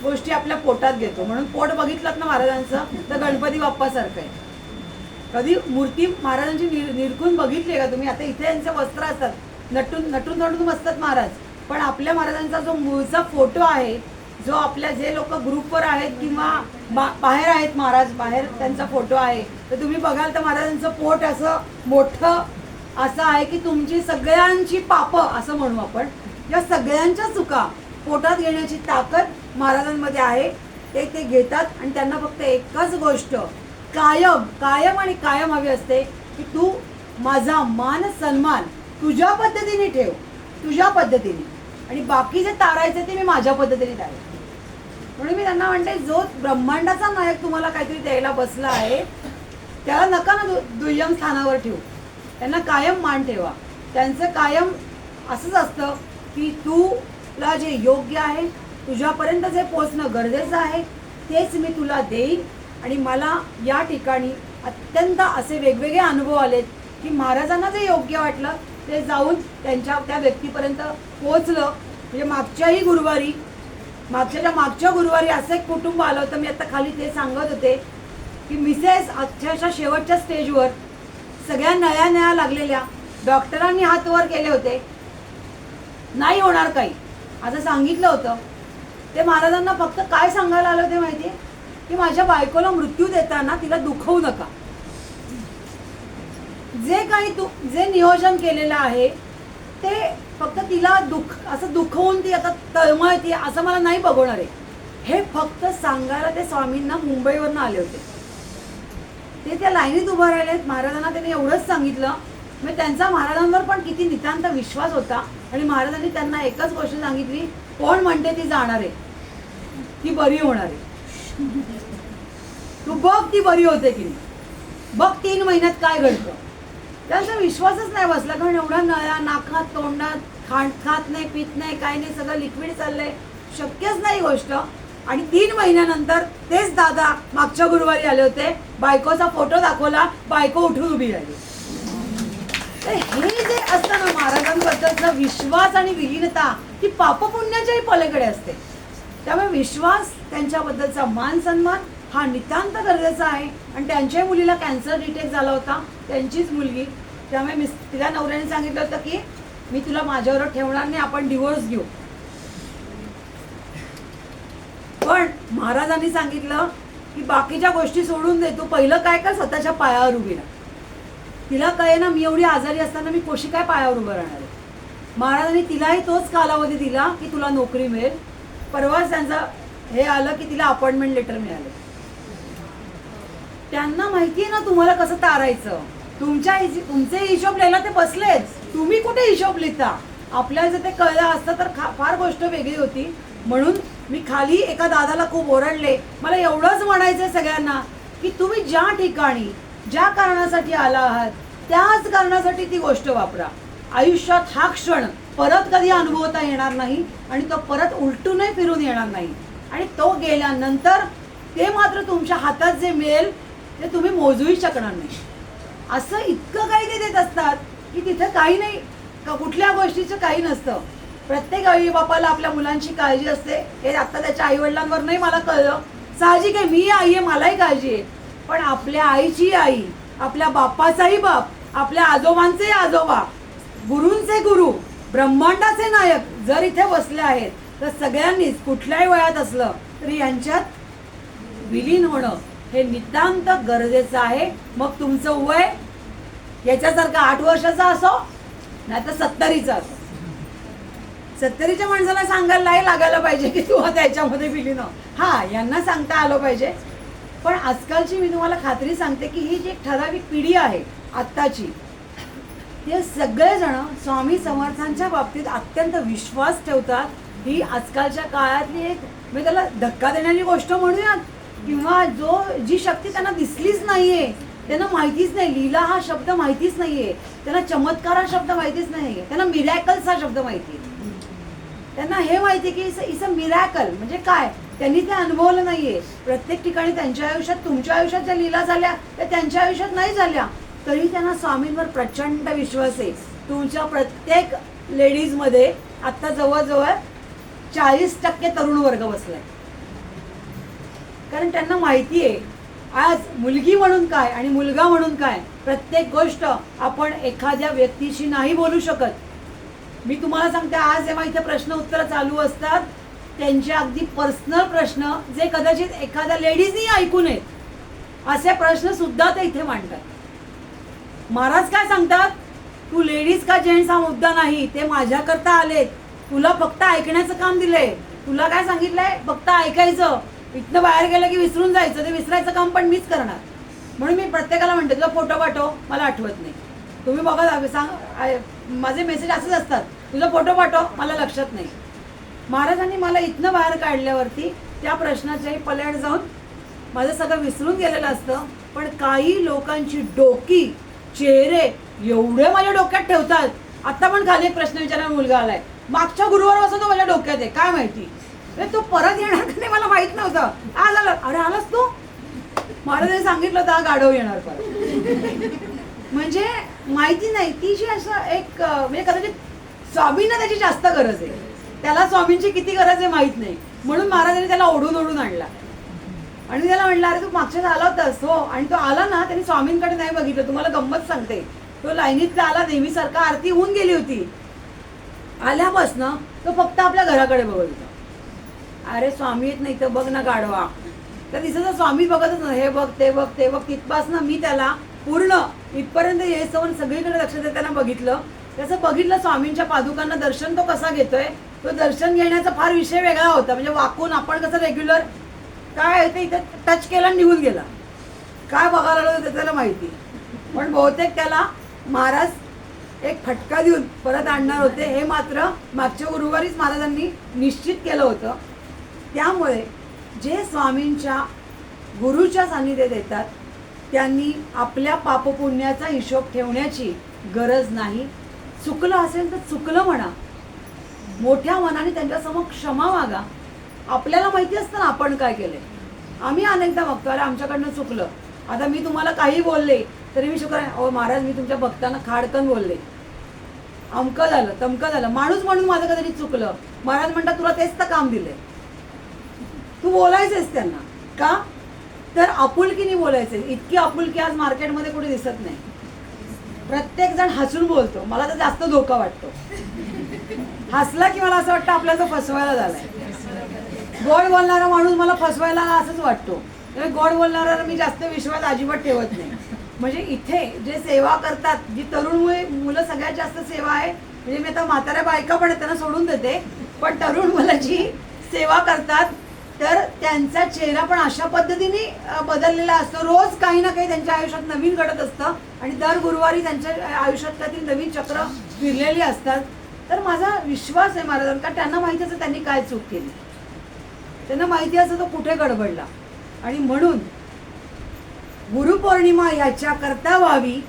गोष्टी आपल्या पोटात घेतो. म्हणून पोट बघितलं ना महाराजांचं तर गणपती बाप्पासारखं आहे. कधी मूर्ती महाराजांची निरखून बघितली आहे का तुम्ही? आता इथे यांचे वस्त्र असतात, नटून नटून नटून बसतात महाराज, पण आपल्या महाराजांचा जो मूळचा फोटो आहे, जो आपल्या जे लोक ग्रुपवर आहेत किंवा बाहेर आहेत, महाराज बाहेर त्यांचा फोटो आहे, तर तुम्ही बघाल तर महाराजांचं पोट असं मोठं असं आहे की तुमची सगळ्यांची पापं असं म्हणू आपण, या सगळ्यांच्या चुका पोटात घेण्याची ताकद महाराजांमध्ये आहे. ते घेतात आणि त्यांना फक्त एकच गोष्ट कायम कायम आणि कायम हवी असते की तू माझा मान सन्मान तुझ्या पद्धतीने ठेव, तुझ्या पद्धतीने, आणि बाकी जे तारायचं ते मी माझ्या पद्धतीने तारेन. म्हणून मी त्यांना म्हणते, जो ब्रह्मांडाचा नायक तुम्हाला काहीतरी द्यायला बसला आहे त्याला नका ना दुय्यम स्थानावर ठेवू, त्यांना कायम मान ठेवा. त्यांचं कायम असंच असतं की तुला जे योग्य आहे, तुझ्यापर्यंत जे पोचणं गरजेचं आहे तेच मी तुला देईन. आणि मला या ठिकाणी अत्यंत असे वेगवेगळे अनुभव आलेत की महाराजांना जे योग्य वाटलं ते जाऊन त्या व्यक्तीपर्यंत पोचलं. म्हणजे मागच्या गुरुवारी असं एक कुटुंब आलं होतं, मी आता खाली ते सांगत होते की मिसेस अक्षरशः शेवटच्या स्टेजवर, सगळ्या नळ्या लागलेल्या, डॉक्टरांनी हात वर केले होते, नाही होणार काही असं सांगितलं होतं. ते महाराजांना फक्त काय सांगायला आलं होते माहिती आहे की माझ्या बायकोला मृत्यू देताना तिला दुखवू नका. जे नियोजन केलेलं आहे ते फक्त तिला असं दुखवून ती आता तळमळते असं मला नाही बघवणार आहे, हे फक्त सांगायला ते स्वामींना मुंबईवरनं आले होते. ते त्या लाईनीत उभं राहिलेत, महाराजांना त्यांनी एवढंच सांगितलं. मग त्यांचा महाराजांवर पण किती नितांत विश्वास होता आणि महाराजांनी त्यांना एकच गोष्ट सांगितली, कोण म्हणते ती जाणार आहे, ती बरी होणार आहे, तू बघ ती बरी होते की नाही, बघ 3 महिन्यात काय घडतं. त्यांचा विश्वासच नाही बसला, कारण एवढ्या नळ्या नाकात तोंडात, खात नाही, पित नाही, काय नाही, सगळं लिक्विड चाललंय, शक्यच नाही गोष्ट. आणि 3 महिन्यानंतर तेच दादा मागच्या गुरुवारी आले होते, बायकोचा फोटो दाखवला, बायको उठून उभी राहिली. तर हे जे असतं ना महाराजांबद्दलचा विश्वास आणि विलीनता, ती पापपुण्याच्याही पलीकडे असते. त्यामुळे विश्वास, त्यांच्याबद्दलचा मान सन्मान हा नितांत गरजेचा आहे. आणि त्यांच्या मुलीला कॅन्सर डिटेक्ट झाला होता, त्यांचीच मुलगी. त्यामुळे तिला नवऱ्याने सांगितलं होतं की मी तुला माझ्यावर ठेवणार नाही, आपण डिवोर्स घेऊ. पण महाराजांनी सांगितलं की बाकीच्या गोष्टी सोडून दे, तू पहिलं काय कर, स्वतःच्या पायावर उभी राहा. तिला कळे ना, मी एवढी आजारी असताना मी कशी काय पायावर उभं राहणार आहे. महाराजांनी तिलाही तोच कालावधी दिला की तुला नोकरी मिळेल. परवाच त्यांचं हे आलं की तिला अपॉइंटमेंट लेटर मिळालं. त्यांना माहिती आहे ना तुम्हाला कसं तारायचं. तुमचे हिशोब लिहायला ते बसलेच, तुम्ही कुठे हिशोब लिहिता. आपल्याला जर ते कळलं असतं तर फार गोष्ट वेगळी होती. म्हणून मी खाली एका दादाला खूप ओरडले. मला एवढंच म्हणायचं सगळ्यांना की तुम्ही ज्या ठिकाणी ज्या कारणासाठी आला आहात त्याच कारणासाठी ती गोष्ट वापरा. आयुष्यात हा क्षण परत कधी अनुभवता येणार नाही आणि तो परत उलटूनही फिरून येणार नाही. आणि तो गेल्यानंतर ते मात्र तुमच्या हातात जे मिळेल ते तुम्ही मोजूही शकणार नाही. असं इतकं काही ते देत असतात की तिथे काही नाही, कुठल्या गोष्टीचं काही नसतं. प्रत्येक आई बापाला आपल्या मुलांची काळजी असते. हे आता त्याच्या आईवडिलांवर नाही मला कळलं, साहजिक आहे, मी आई आहे, मलाही काळजी आहे. पण आपल्या आईची आई, आपल्या बापाचाही बाप, आपल्या आजोबांचे आजोबा, गुरूंचे गुरु, ब्रह्मांडाचे नायक जर इथे बसले आहेत तर सगळ्यांनीच कुठल्याही वयात असलं तरी यांच्यात विलीन होणं हे नितांत गरजेचं आहे. मग तुमचं वय याच्यासारखं 8 वर्षाचा असो नाही तर 70चा असो. 70च्या माणसाला सांगायला नाही लागायला पाहिजे की तू त्याच्यामध्ये विलीन हो. हा, यांना सांगता आलं पाहिजे. पण आजकालची मी तुम्हाला खात्री सांगते की ही जी ठराविक पिढी आहे आत्ताची, ते सगळेजण स्वामी समर्थांच्या बाबतीत अत्यंत विश्वास ठेवतात. ही आजकालच्या काळातली एक, मी त्याला धक्का देणारी गोष्ट म्हणूयात, किंवा जी शक्ती त्यांना दिसलीच नाहीये, त्यांना माहितीच नाही, लीला हा शब्द माहितीच नाहीये, त्यांना चमत्कार हा शब्द माहितीच नाहीये, त्यांना मिरॅकल्स हा शब्द माहिती, त्यांना हे माहिती की इज अ मिरॅकल म्हणजे काय, त्यांनी ते अनुभवलं नाहीये. प्रत्येक ठिकाणी त्यांच्या आयुष्यात, तुमच्या आयुष्यात ज्या लीला झाल्या त्या त्यांच्या आयुष्यात नाही झाल्या, तरी त्यांना स्वामींवर प्रचंड विश्वास आहे. तुमच्या प्रत्येक लेडीजमध्ये आता जवळजवळ 40% तरुण वर्ग बसलाय, कारण त्यांना माहिती आहे आज मुलगी म्हणून काय आणि मुलगा म्हणून काय. प्रत्येक गोष्ट आपण एखाद्या व्यक्तीशी नाही बोलू शकत. मी तुम्हाला सांगते, आज जेव्हा इथे प्रश्न उत्तर चालू असतात त्यांचे अगदी पर्सनल प्रश्न जे कदाचित एखाद्या लेडीजनी ऐकू नयेत, असे प्रश्न सुद्धा ते इथे मांडतात. महाराज काय सांगतात, तू लेडीज का जेंट्स हा मुद्दा नाही, ते माझ्याकरता आलेत, तुला फक्त ऐकण्याचं काम दिलंय, तुला काय सांगितलंय फक्त ऐकायचं, इथनं बाहेर गेलं की विसरून जायचं, ते विसरायचं काम पण मीच करणार. म्हणून मी प्रत्येकाला म्हणते तुला फोटो पाठव, मला आठवत नाही, तुम्ही बघा सांग, माझे मेसेज असेच असतात, तुझा फोटो पाठव, मला लक्षात नाही. महाराजांनी मला इथनं बाहेर काढल्यावरती त्या प्रश्नाच्याही पल्याड जाऊन माझं सगळं विसरून गेलेलं असतं. पण काही लोकांची डोकी, चेहरे एवढे माझ्या डोक्यात ठेवतात. आता पण खाली एक प्रश्न विचारणारा मुलगा आलाय, मागच्या गुरुवारपासून तो माझ्या डोक्यात आहे, काय माहिती तो परत येणार का नाही मला माहित नव्हतं. आज आला, अरे आलास तू, महाराजांनी सांगितलं होतं हा गाढव येणार परत. म्हणजे माहिती नाही तीशी असं एक, म्हणजे कदाचित स्वामींना त्याची जास्त गरज आहे, त्याला स्वामींची किती गरज आहे माहित नाही. म्हणून महाराजांनी त्याला ओढून आणला आणि त्याला म्हणलं, अरे तू मागच्याच आला होतास. हो, आणि तो आला ना, त्यांनी स्वामींकडे नाही बघितलं. तुम्हाला गंमत सांगते, तो लाईनीतला आला, देवीसारखा आरती होऊन गेली होती, आल्यापासनं तो फक्त आपल्या घराकडे बघत होता. अरे स्वामी येत नाही तर बघ ना गाढवा, तर दिसत स्वामी बघतच ना, हे बघ ते बघ ते बघ. तिथपासनं मी त्याला पूर्ण इथपर्यंत यायचं सगळीकडे लक्ष देताना बघितलं. त्याचं बघितलं स्वामींच्या पादुकांना दर्शन तो कसा घेतोय. तो दर्शन घेण्याचा फार विषय वेगळा होता, म्हणजे वाकून आपण कसं रेग्युलर काय होतं इथं टच केला निघून गेला, काय बघायला लागलं होतं त्याला माहिती. पण बहुतेक त्याला महाराज एक फटका देऊन परत आणणार होते, हे मात्र मागच्या गुरुवारीच महाराजांनी निश्चित केलं होतं. त्यामुळे जे स्वामींच्या गुरुच्या सान्निध्यात येतात त्यांनी आपल्या पापपुण्याचा हिशोब ठेवण्याची गरज नाही. चुकलं असेल तर चुकलं म्हणा, मोठ्या मनाने त्यांच्यासमोर क्षमा मागा. आपल्याला माहिती असतं ना आपण काय केलंय. आम्ही अनेकदा बघतो, अरे आमच्याकडनं चुकलं. आता मी तुम्हाला काही बोलले तरी मी शुक्र आहे, ओ महाराज मी तुमच्या भक्तांना खाडकन बोलले, अमकं झालं तमकं झालं, माणूस म्हणून माझं कधी चुकलं. महाराज म्हणतात तुला तेच तर काम दिलंय, तू बोलायचंच त्यांना. का तर आपुलकीने बोलायचं. इतकी आपुलकी आज मार्केटमध्ये कुठे दिसत नाही. प्रत्येक जण हसून बोलतो, मला तर जास्त धोका वाटतो. हसला की मला असं वाटतं आपल्याला तो फसवायला झालाय. गोड बोलणारा माणूस मला फसवायला असंच वाटतो. गोड बोलणारा मी जास्त विश्वास अजिबात ठेवत नाही. म्हणजे इथे जे सेवा करतात, जी तरुण मुलं सगळ्यात जास्त सेवा आहे. म्हणजे मी आता म्हाताऱ्या बायका पण त्यांना सोडून देते, पण तरुण मुलं जी सेवा करतात तर त्यांचा चेहरा पण अशा पद्धतीने बदललेला असतो. रोज काही ना काही त्यांच्या आयुष्यात नवीन घडत असतं आणि दर गुरुवारी त्यांच्या आयुष्यातली नवीन चक्र फिरलेली असतात. तर माझा विश्वास आहे महाराजांना, त्यांना माहिती असं त्यांनी काय चूक केली, त्यांना माहिती असं तो कुठे गडबडला. आणि म्हणून गुरुपौर्णिमा ह्याच्याकरता व्हावी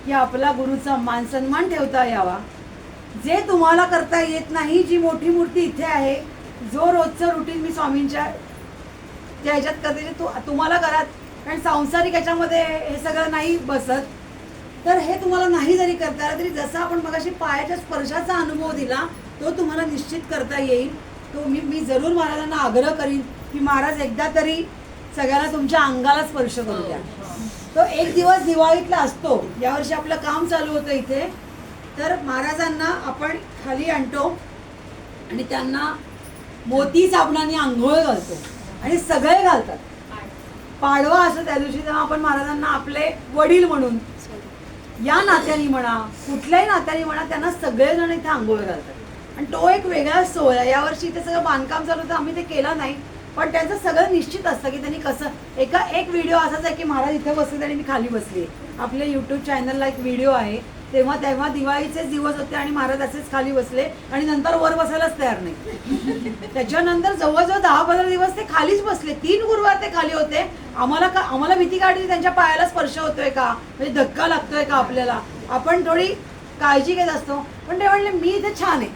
की आपला गुरुचा मान सन्मान ठेवता यावा. जे तुम्हाला करता येत नाही, जी मोठी मूर्ती इथे आहे, जो रोजचं रुटीन मी स्वामींच्या त्या ह्याच्यात करते तुम्हाला घरात, कारण सांसारिक ह्याच्यामध्ये हे सगळं नाही बसत. तर हे तुम्हाला नाही जरी करता आलं तरी जसं आपण मगाशी पायाच्या स्पर्शाचा अनुभव दिला तो तुम्हाला निश्चित करता येईल. तो मी जरूर महाराजांना आग्रह करीन की महाराज एकदा तरी सगळ्यांना तुमच्या अंगाला स्पर्श करू द्या. तो एक दिवस दिवाळीतला असतो. यावर्षी आपलं काम चालू होतं इथे, तर महाराजांना आपण खाली आणतो आणि त्यांना मोती साबणाने आंघोळ घालतो आणि सगळे घालतात. पाडवा असं त्या दिवशी तेव्हा आपण महाराजांना आपले वडील म्हणून या नात्याने म्हणा, कुठल्याही नात्याने म्हणा, त्यांना सगळेजण इथे आंघोळ घालतात. आणि तो एक वेगळाच सोहळा. यावर्षी इथे सगळं बांधकाम चालू होतं, आम्ही ते केलं नाही, पण त्यांचं सगळं निश्चित असतं की त्यांनी कसं. एक व्हिडिओ असाच आहे की महाराज इथे बसले आणि मी खाली बसली. आपल्या यूट्यूब चॅनलला एक व्हिडिओ आहे, तेव्हा तेव्हा दिवाळीचेच दिवस होते आणि महाराज असेच खाली बसले आणि नंतर वर बसायलाच तयार नाही. त्याच्यानंतर जवळजवळ 10-15 दिवस ते खालीच बसले. 3 गुरुवार ते खाली होते. आम्हाला भीती काढली, त्यांच्या पायाला स्पर्श होतोय का, म्हणजे धक्का लागतोय का आपल्याला, आपण थोडी काळजी घेत असतो. पण ते म्हणले मी इथे छान आहे.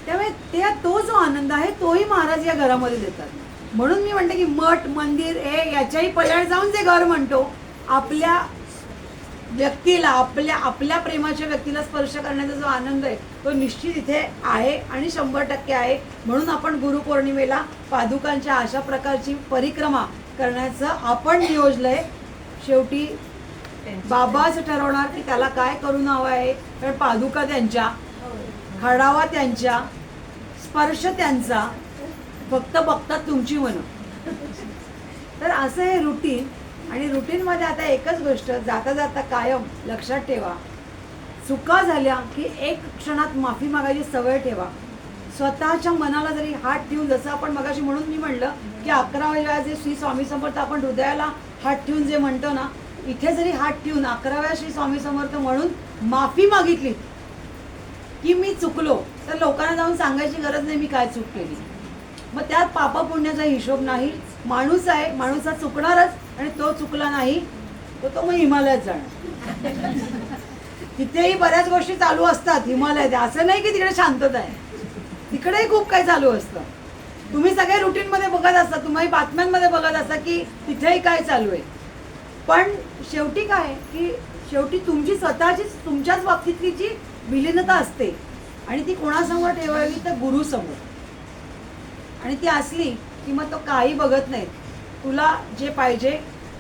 त्यामुळे तो जो आनंद आहे तोही महाराज या घरामध्ये देतात. म्हणून मी म्हणते की मठ मंदिर हे याच्याही पल्याड जाऊन जे घर म्हणतो, आपल्या व्यक्तीला आपल्या प्रेमाच्या व्यक्तीला स्पर्श करण्याचा जो आनंद आहे तो निश्चित इथे आहे आणि 100% आहे. म्हणून आपण गुरुपौर्णिमेला पादुकांच्या अशा प्रकारची परिक्रमा करण्याचं आपण नियोजलंय. शेवटी बाबाच ठरवणार की त्याला काय करून हवं आहे. कारण पादुका त्यांच्या, खडावा त्यांच्या, स्पर्श त्यांचा, फक्त बघतात तुमची मनं. तर असं हे रुटीन. आणि रुटीनमध्ये आता एकच गोष्ट जाता जाता कायम लक्षात ठेवा, चुका झाल्या की एक क्षणात माफी मागायची सवय ठेवा. स्वतःच्या मनाला जरी हात ठेवून, जसं आपण मगाशी म्हणून मी म्हणलं की 11 वेळा जे श्री स्वामी समर्थ आपण हृदयाला हात ठेवून जे म्हणतो ना, इथे जरी हात ठेवून 11 वेळा श्री स्वामी समर्थ म्हणून माफी मागितली की मी चुकलो, तर लोकांना जाऊन सांगायची गरज नाही मी काय चूक केली. मग त्यात पापा पुण्याचा हिशोब नाही. माणूस आहे, माणूस हा चुकणारच, आणि तो चुकला नाही तो मग हिमालयात जाणार. तिथेही बऱ्याच गोष्टी चालू असतात हिमालयात. असं नाही की तिकडे शांतता आहे, तिकडेही खूप काही चालू असतं. तुम्ही सगळे रुटीनमध्ये बघत असता, तुम्ही बातम्यांमध्ये बघत असता की तिथेही काय चालू आहे. पण शेवटी काय की शेवटी तुमची स्वतःचीच तुमच्याच बाबतीतली जी विलीनता असते आणि ती कोणासमोर ठेवावी तर गुरुसमोर. आणि ती असली की मग तो काही बघत नाही. तुला जे पाहिजे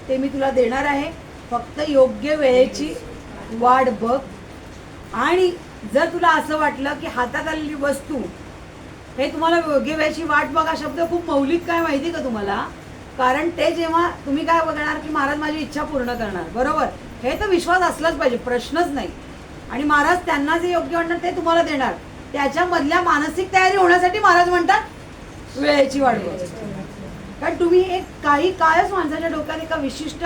ते मी तुला देणार आहे, फक्त योग्य वेळेची वाट बघ. आणि जर तुला असं वाटलं की हातात आलेली वस्तू हे तुम्हाला योग्य वेळेची वाट बघा शब्द खूप मौलिक काय माहिती का तुम्हाला. कारण ते जेव्हा तुम्ही काय बघणार की महाराज माझी इच्छा पूर्ण करणार, बरोबर, हे तर विश्वास असलाच पाहिजे, प्रश्नच नाही. आणि महाराज त्यांना जे योग्य वाटणार ते तुम्हाला देणार. त्याच्यामधल्या मानसिक तयारी होण्यासाठी महाराज म्हणतात वेळेची वाट बघ. कारण तुम्ही एक काही काळच माणसाच्या डोक्यात एका विशिष्ट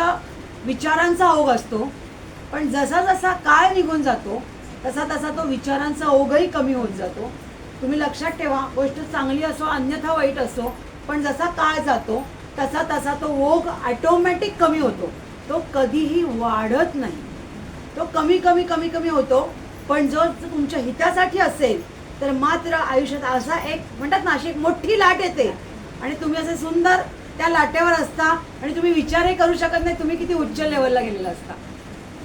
विचारांचा ओघ असतो, पण जसा जसा काळ निघून जातो तसा तसा तो विचारांचा ओघही कमी होत जातो. तुम्ही लक्षात ठेवा, गोष्ट चांगली असो अन्यथा वाईट असो, पण जसा काळ जातो तसा तसा तो ओघ ऑटोमॅटिक कमी होतो. तो कधीही वाढत नाही, तो कमी कमी कमी कमी होतो. पण जो तुमच्या हितासाठी असेल तर मात्र आयुष्यात असा एक म्हणतात ना, अशी एक मोठी लाट येते आणि तुम्ही असे सुंदर त्या लाटेवर असता आणि तुम्ही विचारही करू शकत नाही तुम्ही किती उच्च लेवलला गेलेला असता.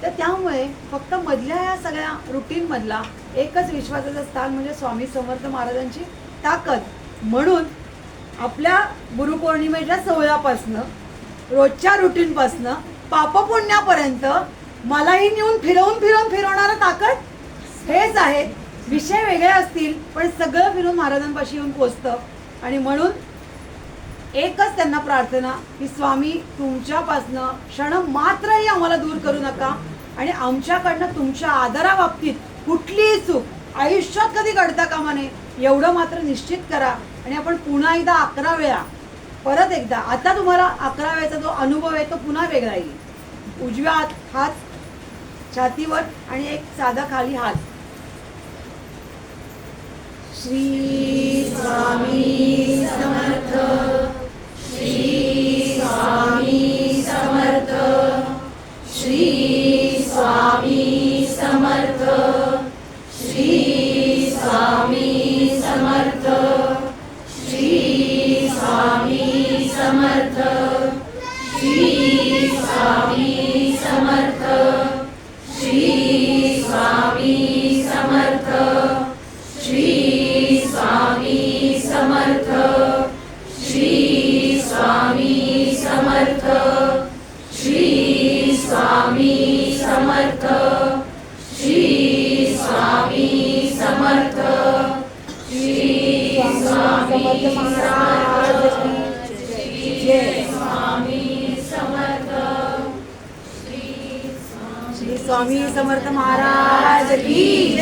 तर त्यामुळे फक्त मधल्या या सगळ्या रुटीनमधला एकच विश्वासाचं स्थान म्हणजे स्वामी समर्थ महाराजांची ताकद. म्हणून आपल्या गुरुपौर्णिमेच्या सोहळ्यापासनं, रोजच्या रुटीनपासनं पापपुण्यापर्यंत मलाही नेऊन फिरवणारं ताकद हेच आहे. विषय वेगळे असतील पण सगळं फिरून महाराजांपाशी येऊन पोचतं. आणि म्हणून एकच त्यांना प्रार्थना की स्वामी तुमच्यापासनं क्षण मात्रही आम्हाला दूर करू नका आणि आमच्याकडनं तुमच्या आदराबाबतीत कुठलीही चूक आयुष्यात कधी घडता कामा नये एवढं मात्र निश्चित करा. आणि आपण पुन्हा एकदा 11 वेळा परत एकदा, आता तुम्हाला 11 वेळेचा जो अनुभव आहे तो पुन्हा वेगळा येईल. उजव्या हात छातीवर आणि एक साधा खाली हात. श्री स्वामी समर्थ, श्री स्वामी समर्थ, श्री स्वामी समर्थ, श्री स्वामी समर्थ, श्री स्वामी समर्थ, श्री स्वामी समर्थ, श्री स्वामी समर्थ, श्री स्वामी समर्थ, श्री स्वामी समर्थ, श्री स्वामी समर्थ, श्री स्वामी समर्थ, श्री स्वामी महाराज की जय. स्वामी समर्थ, श्री स्वामी समर्थ महाराज की